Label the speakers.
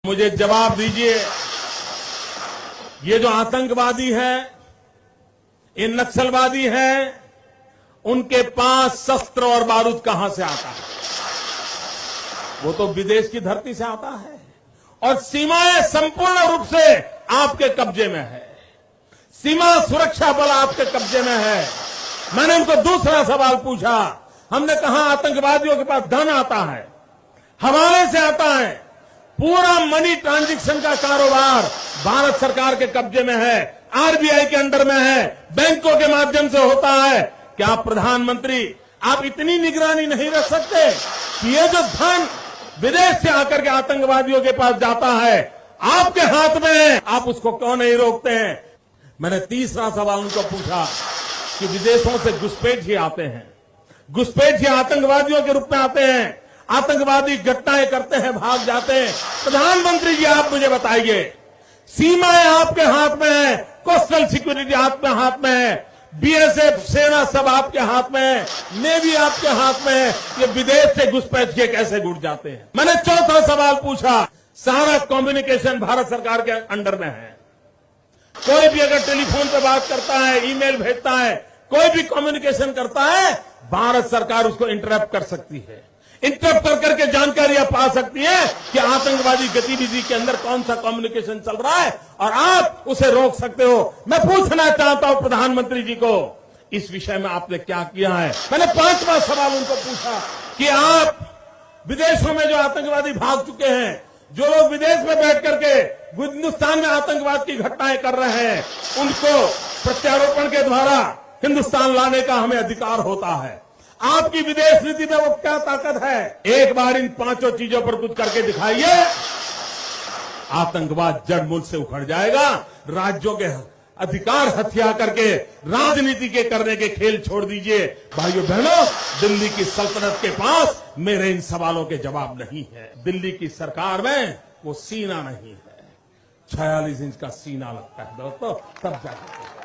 Speaker 1: मुझे जवाब दीजिए, ये जो आतंकवादी है, ये नक्सलवादी है, उनके पास शस्त्र और बारूद कहां से आता है? वो तो विदेश की धरती से आता है और सीमाएं संपूर्ण रूप से आपके कब्जे में है। सीमा सुरक्षा बल आपके कब्जे में है। मैंने उनको दूसरा सवाल पूछा, हमने कहा आतंकवादियों के पास धन आता है, हवाले से आता है, पूरा मनी ट्रांजैक्शन का कारोबार भारत सरकार के कब्जे में है, आरबीआई के अंडर में है, बैंकों के माध्यम से होता है। क्या प्रधानमंत्री आप इतनी निगरानी नहीं रख सकते कि ये जो धन विदेश से आकर के आतंकवादियों के पास जाता है आपके हाथ में है, आप उसको क्यों नहीं रोकते हैं? मैंने तीसरा सवाल उनको पूछा कि विदेशों से घुसपैठ आते हैं, घुसपैठ आतंकवादियों के रूप में आते हैं, आतंकवादी घटनाएं करते हैं, भाग जाते हैं। प्रधानमंत्री जी आप मुझे बताइए, सीमाएं आपके हाथ में है, कोस्टल सिक्योरिटी आपके हाथ में है, बीएसएफ सेना सब आपके हाथ में है, नेवी आपके हाथ में है, ये विदेश से घुसपैठ कैसे घुट जाते हैं? मैंने चौथा सवाल पूछा, सारा कम्युनिकेशन भारत सरकार के अंडर में है। कोई भी अगर टेलीफोन पे बात करता है, ईमेल भेजता है, कोई भी कम्युनिकेशन करता है, भारत सरकार उसको इंटरप्ट कर सकती है, इंटरप्ट कर करके जानकारियां पा सकती है कि आतंकवादी गतिविधि के अंदर कौन सा कम्युनिकेशन चल रहा है और आप उसे रोक सकते हो। मैं पूछना चाहता हूं प्रधानमंत्री जी को, इस विषय में आपने क्या किया है? मैंने पांचवा सवाल उनको पूछा कि आप विदेशों में जो आतंकवादी भाग चुके हैं, जो लोग विदेश में बैठ करके हिंदुस्तान में आतंकवाद की घटनाएं कर रहे हैं, उनको प्रत्यारोपण के द्वारा हिंदुस्तान लाने का हमें अधिकार होता है। आपकी विदेश नीति में वो क्या ताकत है? एक बार इन पांचों चीजों पर कुछ करके दिखाइए, आतंकवाद जड़ मूल से उखड़ जाएगा। राज्यों के अधिकार हथिया करके राजनीति के करने के खेल छोड़ दीजिए। भाइयों बहनों, दिल्ली की सल्तनत के पास मेरे इन सवालों के जवाब नहीं है। दिल्ली की सरकार में वो सीना नहीं है, 46 इंच का सीना लगता है दोस्तों, तब जाकर